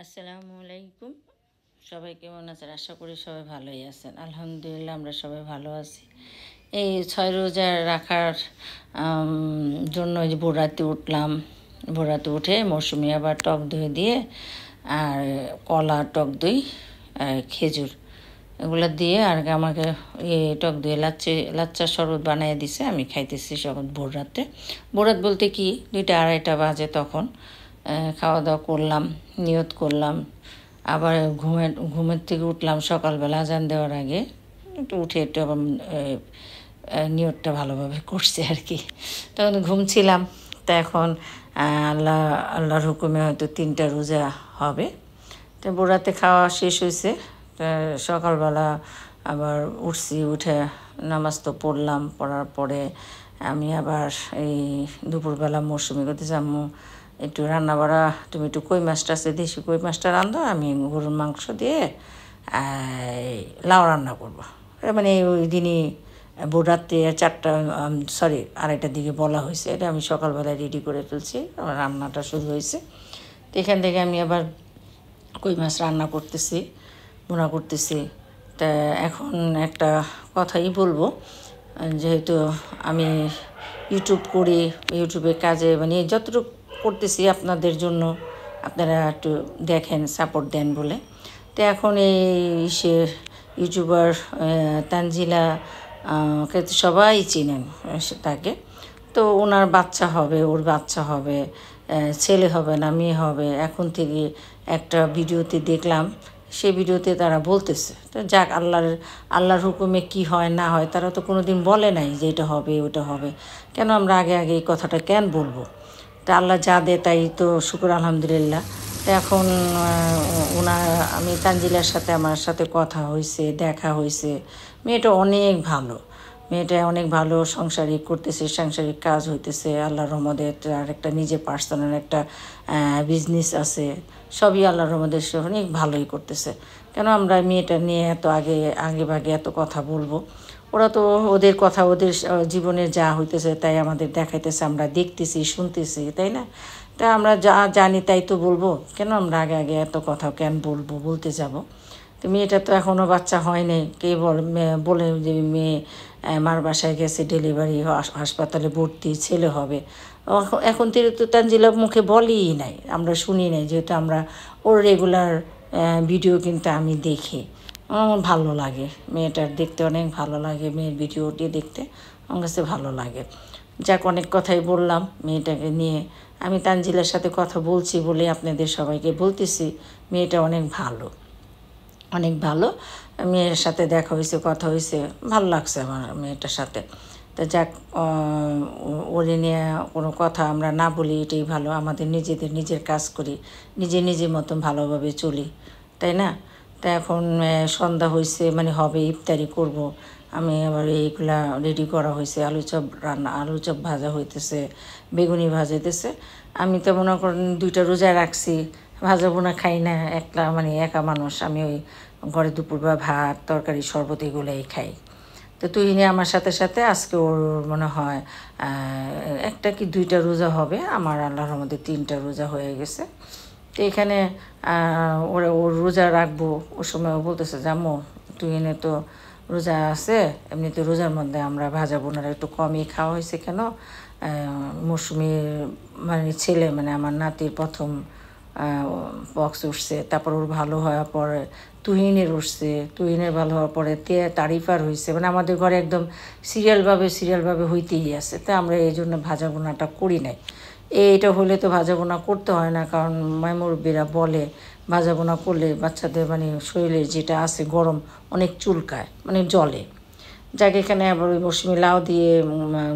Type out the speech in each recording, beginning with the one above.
আসসালামু আলাইকুম। সবাই কেমন আছেন? আশা করি সবাই ভালোই আছেন। আলহামদুলিল্লাহ আমরা সবাই ভালো আছি। এই 6 রোজা রাখার জন্য ওই যে ভোর রাতে উঠলাম। ভোর রাতে উঠে মৌসুমি আবার টক দই দিয়ে আর কলা, টক দই আর খেজুর এগুলো দিয়ে আর আমাকে টক দই লাচ্চার শরবত বানিয়ে দিছে। আমি খাইতেছি শরবত ভোর রাতে। ভোর রাত বলতে কি 2টা 2:30 বাজে তখন। খাওয়া দাওয়া করলাম, নিয়ত করলাম, আবার ঘুমের থেকে উঠলাম সকালবেলা আজান দেওয়ার আগে। একটু উঠে একটু আবার নিয়তটা ভালোভাবে করছি আর কি। তখন ঘুমছিলাম। তা এখন আল্লাহর হুকুমে হয়তো 3টা রোজা হবে। তো ভোরাতে খাওয়া শেষ হয়েছে। সকালবেলা আবার উঠছি, উঠে নামাজ তো পড়লাম। পড়ার পরে আমি আবার এই দুপুরবেলা মৌসুমি করতে যাবো একটু রান্না বাড়া। তুমি একটু কই মাছটা আছে, দেশি কই মাছটা রান্ধো, আমি গরুর মাংস দিয়ে লাউ রান্না করবো। মানে ওই দিনই ভোররাতে 4টা 2:30টার দিকে বলা হয়েছে। এটা আমি সকালবেলায় রেডি করে ফেলছি, আমার রান্নাটা শুরু হয়েছে। তো এখান থেকে আমি আবার কই মাছ রান্না করতেছি, ভুনা করতেছি। তা এখন একটা কথাই বলবো, যেহেতু আমি ইউটিউব করি, ইউটিউবের কাজে মানে যতটুকু করতেছি আপনাদের জন্য, আপনারা একটু দেখেন, সাপোর্ট দেন বলে। তো এখন এই ইউটিউবার তানজিলা কে তো সবাই চিনেন তাকে। তো ওনার বাচ্চা হবে, ওর বাচ্চা হবে, ছেলে হবে না মেয়ে হবে, এখন থেকে একটা ভিডিওতে দেখলাম। সে ভিডিওতে তারা বলতেছে, তো যাক, আল্লাহর হুকুমে কি হয় না হয় তারা তো কোনো দিন বলে নাই যে এটা হবে ওটা হবে। কেন আমরা আগে আগে এই কথাটা কেন বলবো? তা আল্লাহ যা দেয় তাই তো শুকর আলহামদুলিল্লাহ। তো এখন আমি তানজিলার সাথে আমার সাথে কথা হয়েছে, দেখা হয়েছে। মেয়েটা অনেক ভালো, মেয়েটা অনেক ভালো, সাংসারিক করতেছে, সাংসারিক কাজ হইতেছে আল্লাহর রহমতে। আর একটা নিজে পার্সোনাল একটা বিজনেস আছে, সবই আল্লাহর রহমতে সে অনেক ভালোই করতেছে। কেন আমরা মেয়েটা নিয়ে এত আগে ভাগে এত কথা বলবো? ওরা তো ওদের কথা, ওদের জীবনে যা হইতেছে তাই আমাদের দেখাইতেছে, আমরা দেখতেছি, শুনতেছি, তাই না? তা আমরা যা জানি তাই তো বলবো। কেন আমরা আগে এত কথা কেন বলতে যাব? তো মেয়েটা তো এখনও বাচ্চা হয়নি। কে বলে যে মেয়ে মার বাসায় গেছে, ডেলিভারি, হাসপাতালে ভর্তি, ছেলে হবে। এখন থেকে তো তানজিলা মুখে বলেই নাই, আমরা শুনি নাই, যেহেতু আমরা ওর রেগুলার ভিডিও কিন্তু আমি দেখি। আমার ভালো লাগে, মেয়েটার দেখতে অনেক ভালো লাগে, মেয়ের ভিডিওটি দেখতে আমার কাছে ভালো লাগে। যাক, অনেক কথাই বললাম মেয়েটাকে নিয়ে। আমি তানজিলার সাথে কথা বলছি বলে আপনাদের সবাইকে বলতেছি, মেয়েটা অনেক ভালো, অনেক ভালো। মেয়ের সাথে দেখা হয়েছে, কথা হয়েছে, ভালো লাগছে আমার মেয়েটার সাথে। তা যাক, ওরে নিয়ে কোনো কথা আমরা না বলি, এটাই ভালো। আমাদের নিজের কাজ করি, নিজের মতন ভালোভাবে চলি, তাই না? তা এখন সন্ধ্যা হয়েছে, মানে হবে, ইফতারি করব। আমি আবার এইগুলা রেডি করা হয়েছে, আলু চপ ভাজা হইতেছে, বেগুনি ভাজাইতেছে। আমি তো মনে করেন 2টা রোজা রাখছি, ভাজা বোনা খাই না, মানে একা মানুষ। আমি ওই ঘরে দুপুরবেলা ভাত, তরকারি, শরবত এগুলোই খাই। তো তুহিনে আমার সাথে সাথে আজকে ওর মনে হয় একটা কি 2টা রোজা হবে, আমার আল্লাহর রহমতে 3টা রোজা হয়ে গেছে। তো এখানে ওর রোজা রাখবো, ওর সময় ও বলতেছে যে আম্মু তুহিনে তো রোজা আছে, এমনিতে রোজার মধ্যে আমরা ভাজা বোনারা একটু কমই খাওয়া হয়েছে। কেন মৌসুমির মানে ছেলে, মানে আমার নাতির প্রথম বক্স উঠছে, তারপর ওর ভালো হওয়ার পরে তুহিনের উঠছে, তুহিনের ভালো হওয়ার পরে তারিফার হয়েছে, মানে আমাদের ঘরে একদম সিরিয়ালভাবে হইতেই আছে। তো আমরা এই জন্য ভাজা বোনাটা করি নাই। এইটা হলে তো ভাজা বোনা করতে হয় না, কারণ মুরব্বিরা বলে ভাজা বোনা করলে বাচ্চাদের মানে শরীরে যেটা আছে গরম অনেক চুলকায়, মানে জলে। যাকে এখানে আবার ওই মৌসুমি লাউ দিয়ে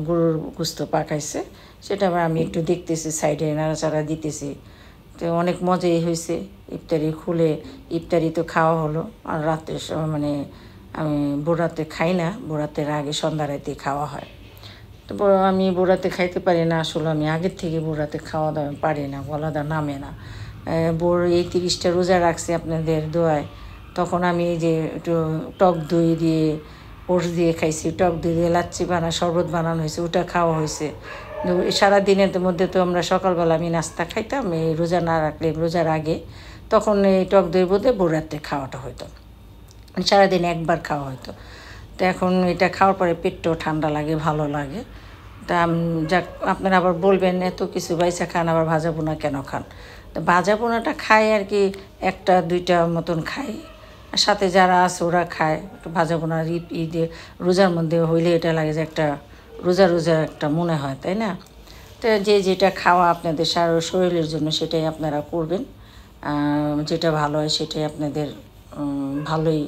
গরুর গোস্ত পাকাইছে, সেটা আবার আমি একটু দেখতেছি, সাইডে নাড়াচাড়া দিতেছি। তো অনেক মজাই হয়েছে। ইফতারি তো খাওয়া হলো। আর রাতে মানে আমি ভোররাতে খাই না, ভোররাতের আগে সন্ধ্যা রাতে খাওয়া হয়। তো আমি ভোররাতে খাইতে পারি না, আসলে আমি আগের থেকে ভোররাতে খাওয়া দাওয়া পারি না, গলাটা নামে না। এই 30টা রোজা রাখছি আপনাদের দোয়ায়। তখন আমি এই যে একটু টক দই দিয়ে, ওটস দিয়ে খাইছি, টক দই দিয়ে লাচ্ছি শরবত বানানো হয়েছে, ওটা খাওয়া হয়েছে। সারা দিনের মধ্যে তো আমরা সকালবেলা আমি নাস্তা খাইতাম, এই রোজা না রাখলে রোজার আগে, তখন এই টক দই বোধে ভোররাত্রে খাওয়াটা হতো, সারাদিন একবার খাওয়া হতো। তো এখন এটা খাওয়ার পরে পেটটাও ঠান্ডা লাগে, ভালো লাগে। তা যাক, আপনারা আবার বলবেন এত কিছু বাইসা খান, আবার ভাজা পোনা কেন খান? তো ভাজা পোনাটা খাই আর কি, একটা দুইটা মতন খাই, আর সাথে যারা আছে ওরা খায়। একটু ভাজা পোনার ঈদে রোজার মধ্যে হইলে এটা লাগে যে একটা রোজা রোজা একটা মনে হয়, তাই না? তো যে যেটা খাওয়া আপনাদের শরীরের জন্য সেটাই আপনারা করবেন, যেটা ভালো হয় সেটাই আপনাদের ভালোই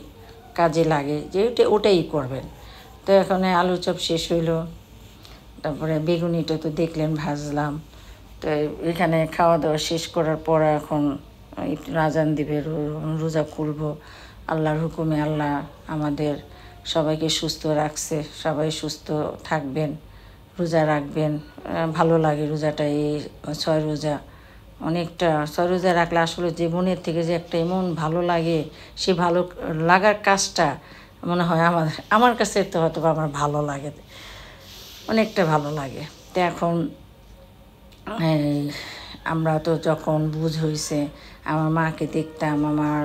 কাজে লাগে, যে ওটাই করবেন। তো এখানে আলু চপ শেষ হইলো, তারপরে বেগুনিটা তো দেখলেন ভাজলাম। তো এখানে খাওয়া দাওয়া শেষ করার পর এখন একটু আজান দিবে, রোজা খুলবো। আল্লাহর হুকুমে আল্লাহ আমাদের সবাইকে সুস্থ রাখছে, সবাই সুস্থ থাকবেন, রোজা রাখবেন। ভালো লাগে রোজাটা, এই 6 রোজা অনেকটা। 6 রোজা রাখলে আসলে যে মনের থেকে যে একটা এমন ভালো লাগে, সে ভালো লাগার কাজটা মনে হয় আমার কাছে তো হয়তো আমার ভালো লাগে, অনেকটা ভালো লাগে। তো এখন আমরা তো যখন বুঝ হয়েছে, আমার মাকে দেখতাম, আমার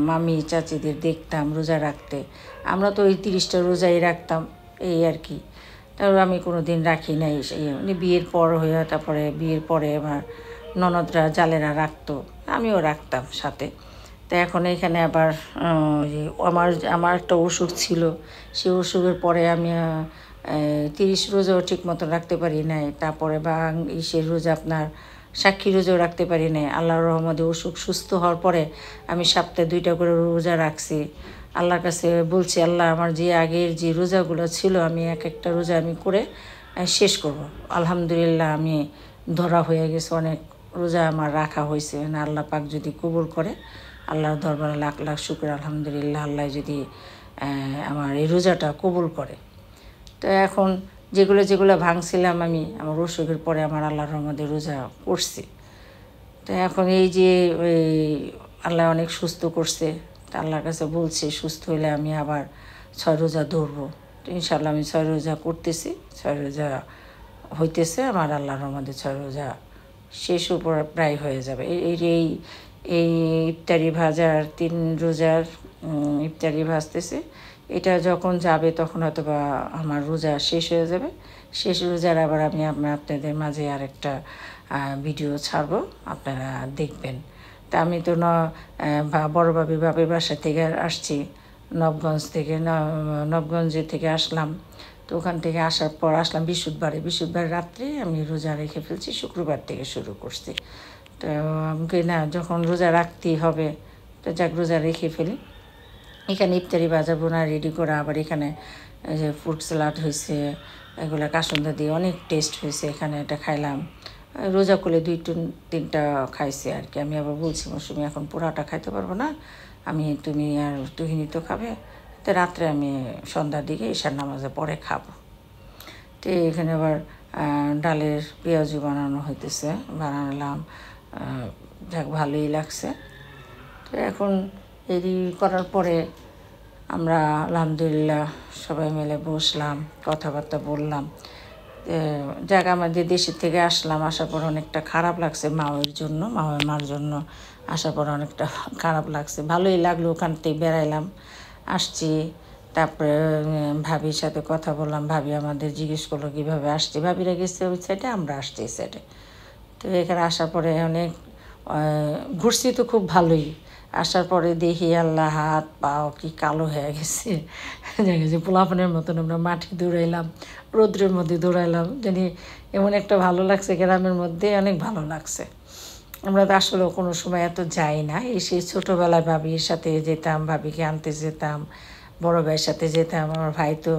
মামি চাচিদের দেখতাম রোজা রাখতে, আমরা তো ওই 30টা রোজাই রাখতাম, এই আর কি। তারপর আমি কোনো দিন রাখি নাই, বিয়ের পর হয়ে, তারপরে বিয়ের পরে আমার ননদরা জালেরা রাখতো, আমিও রাখতাম সাথে। তো এখন এখানে আবার আমার একটা অসুখ ছিল, সেই অসুখের পরে আমি 30 রোজাও ঠিক মতো রাখতে পারি নাই, তারপরে বা সে রোজা আপনার সাক্ষী রোজাও রাখতে পারি নাই। আল্লাহর রহমতে অসুখ সুস্থ হওয়ার পরে আমি সপ্তাহে 2টা করে রোজা রাখছি। আল্লাহর কাছে বলছি, আল্লাহ আমার যে আগের যে রোজাগুলো ছিল আমি এক একটা রোজা আমি করে শেষ করব। আলহামদুলিল্লাহ আমি ধরা হয়ে গেছে, অনেক রোজা আমার রাখা হয়েছে। আল্লাহ পাক যদি কবুল করে, আল্লাহর দরবারে লাখ লাখ শুকর, আলহামদুলিল্লাহ। আল্লাহ যদি আমার এই রোজাটা কবুল করে। তো এখন যেগুলো ভাঙছিলাম আমি আমার অসুখের পরে আমার আল্লাহর রহমতে রোজা করছি। তো এখন এই যে ওই আল্লাহ অনেক সুস্থ করছে, তা আল্লাহর কাছে বলছি সুস্থ হইলে আমি আবার 6 রোজা ধরবো। তো ইনশাল্লাহ আমি 6 রোজা করতেছি, 6 রোজা হইতেছে আমার আল্লাহর রহমতে। 6 রোজা শেষ উপর প্রায় হয়ে যাবে। এই ইফতারি ভাজার 3 রোজার ইফতারি ভাজতেছে, এটা যখন যাবে তখন হয়তো বা আমার রোজা শেষ হয়ে যাবে। শেষ রোজার আবার আমি আপনাদের মাঝে আরেকটা ভিডিও ছাড়বো, আপনারা দেখবেন। তা আমি তো বড় বাবির বাসা থেকে আসছি, নবগঞ্জে থেকে আসলাম। তো ওখান থেকে আসার পর আসলাম বৃহস্পতিবার রাত্রে আমি রোজা রেখে ফেলছি, শুক্রবার থেকে শুরু করছি। তো আমাকে না, যখন রোজা রাখতেই হবে তো যাক রোজা রেখে ফেলি। এখানে ইফতারি ভাজা বোনা রেডি করা, আবার এখানে যে ফ্রুট স্যালাড হয়েছে, এগুলো কাসুন্দা দিয়ে অনেক টেস্ট হয়েছে। এখানে এটা খাইলাম, রোজা করলে 2-3টা খাইছি আর কি। আমি আবার বলছি মৌসুমি এখন পোড়াটা খাইতে পারবো না, তুমি আর তুহিনী তো খাবে, তো রাত্রে আমি সন্ধ্যার দিকে ঈশার নামাজে পরে খাবো। তো এখানে আবার ডালের পেঁয়াজু বানালাম, যাক ভালোই লাগছে। তো এখন এরি করার পরে আমরা আলহামদুলিল্লাহ সবাই মিলে বসলাম, কথাবার্তা বললাম। যাক আমাদের দেশের থেকে আসলাম, আসার পর অনেকটা খারাপ লাগছে মার জন্য আসার পর অনেকটা খারাপ লাগছে। ভালোই লাগলো, ওখান থেকে বেড়াইলাম, আসছি। তারপরে ভাবির সাথে কথা বললাম, ভাবি আমাদের জিজ্ঞেস করলো কীভাবে আসছি। ভাবিরা গেছে ওই সাইডে, আমরা আসছি এই সাইডে। তো এখানে আসার পরে অনেক ঘুরছি তো খুব ভালোই। আসার পরে দেখি আল্লাহ হাত পাও কি কালো হয়ে গেছে, যে পোলাপানের মতন আমরা মাঠে দৌড়াইলাম, রৌদ্রের মধ্যে দৌড়াইলাম, জানি এমন একটা ভালো লাগছে, গ্রামের মধ্যে অনেক ভালো লাগছে। আমরা তো আসলে কোনো সময় এত যাই না, সেই ছোটোবেলায় ভাবির সাথে যেতাম, ভাবিকে আনতে যেতাম, বড় ভাইয়ের সাথে যেতাম। আমার ভাই তো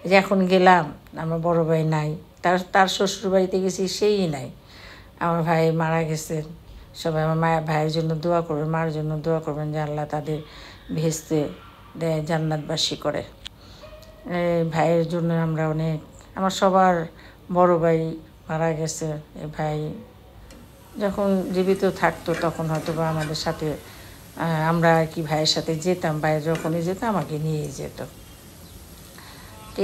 যে এখন গেলাম, আমার বড় ভাই নাই, তার শ্বশুর বাড়িতে গেছি সেই নাই, আমার ভাই মারা গেছেন। সবাই আমার ভাইয়ের জন্য দোয়া করবেন, মার জন্য দোয়া করবেন যে আল্লাহ তাদের ভেস্তে দেয়, জান্নাতবাসী করে। ভাইয়ের জন্য আমরা অনেক, আমার সবার বড় ভাই মারা গেছে। এই ভাই যখন জীবিত থাকতো তখন হয়তো বা আমাদের সাথে আমরা আর কি ভাইয়ের সাথে যেতাম, ভাই যখনই যেত আমাকে নিয়ে যেত।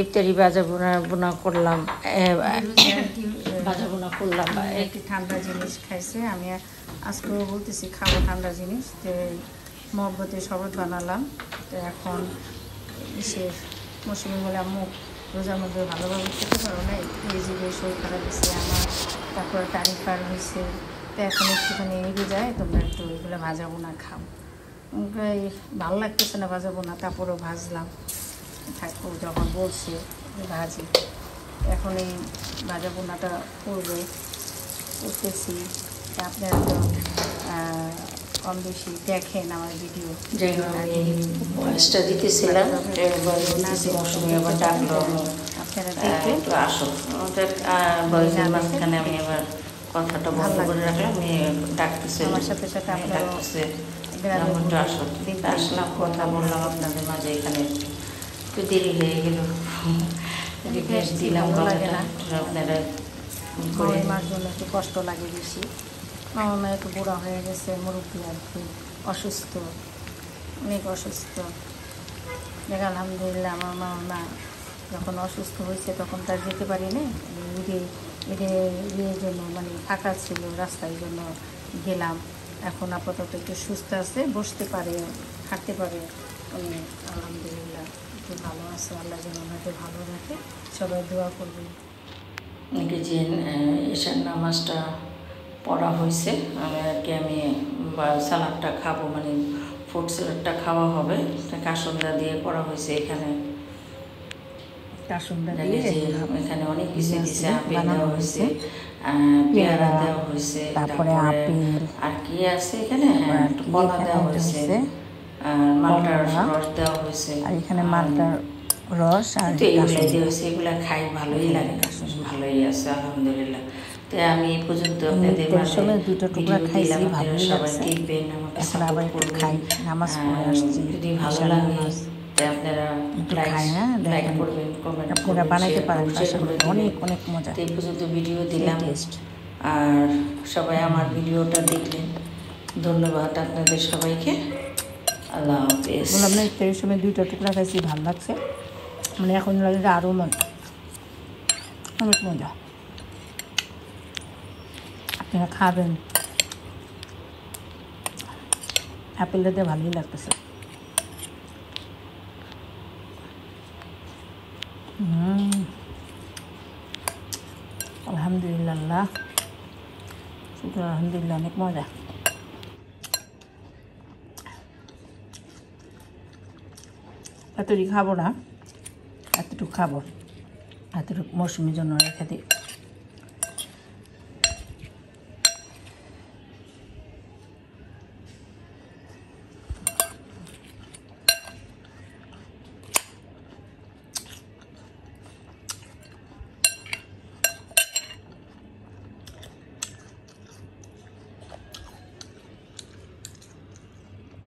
ইফতারি ভাজা বোনা করলাম, ভাজা বোনা করলাম। একটি ঠান্ডা জিনিস খাইছে, আমি আজকেও বলতেছি খাবো ঠান্ডা জিনিস। তো মহব্বতের শরবত বানালাম। তো এখন বিশেষ মৌসুমি বলে আম্মু রোজার মধ্যে ভালোভাবে খেতে পারো না, এই যে শরীর খারাপ হয়েছে আমার, তারপরে টাইম পার হয়েছে, তো এখন একটুখানি এগিয়ে যায়, তোমরা একটু এগুলো ভাজাবো না খাও। ভালো লাগতেছে না ভাজাবো না, তারপরেও ভাজলাম। ঠাকুর যখন বলছে ভাজি, এখন এই ভাজা বোনাটা করতেছি। আপনারা তো কম বেশি দেখেন আমার ভিডিও, বয়সটা দিতেছিলাম, আবার ডাকলো আপনারা একটু আসো, বয়সের মাঝখানে আমি আবার কথাটা বন্ধ করে রাখলাম, আমি ডাকতেছি আমার সাথে সাথে আপনারা ডাকতেছে একটু আসো। আসলাম, কথা বললাম আপনাদের মাঝে। এখানে একটু দেরি হয়ে গেল, রিকোয়েস্ট দিলাম কথাটা আপনারা করে। মার জন্য একটু কষ্ট লাগে বেশি। আমার মা একটু বুড়া হয়ে গেছে, মুরব্বী আর কি, অসুস্থ, অনেক অসুস্থ। দেখ আলহামদুলিল্লাহ আমার মা যখন অসুস্থ হয়েছে তখন তার যেতে পারিনি, ঈদের জন্য মানে ফাঁকা ছিল, রাস্তার জন্য গেলাম। এখন আপাতত একটু সুস্থ আছে, বসতে পারে, হাঁটতে পারে, আলহামদুলিল্লাহ একটু ভালো আছে। আল্লাহ যেন ওনাকে ভালো রাখে, সবাই দোয়া করবেন। যে এশার নামাজটা পড়া হয়েছে, আমি সালাডটা খাবো, মানে ফুড সালাডটা খাওয়া হবে, কাসুন্দা দিয়ে করা হয়েছে। এখানে এখানে অনেক কিছু দিয়েছে, আপেল দেওয়া হয়েছে, পেয়ারা দেওয়া হয়েছে, তারপরে আর কি আছে এখানে, কলা দেওয়া হয়েছে, মালটার রস দেওয়া হয়েছে, আর এখানে মালটার রস আর এগুলো দেওয়া হয়েছে। এগুলো খাই ভালোই লাগে, ভালোই আছে আলহামদুলিল্লাহ। তো আমি এই পর্যন্ত আপনাদের দুটো টুকরা খাইছি, ভালোই সবাই লাগছে। দেখবেন, আমাকে এখন আবার একটু খাই, নামাজ পড়ে আসছি। যদি ভালো লাগে আপনারা লাইক করবেন, কমেন্ট আপনারা বানাইতে পারেন, অনেক অনেক মজা। এই পর্যন্ত ভিডিও দিলাম, আর সবাই আমার ভিডিওটা দেখলেন, ধন্যবাদ আপনাদের সবাইকে। আল্লাহ হাফেজ। বললাম না ইফতারের সময় দুইটা টুকরা খাইছি, ভালো লাগছে, মানে এখন লাগে আরও মজা, অনেক মজা। আপনারা খাবেন, আপেলটা দিয়ে ভালোই লাগতেছে। আলহামদুলিল্লাহ, শুক্র আলহামদুলিল্লাহ, অনেক মজা। এতটুকু খাবো না, এতটুকু খাবো, এতটুকু মৌসুমির জন্য রেখে দিই।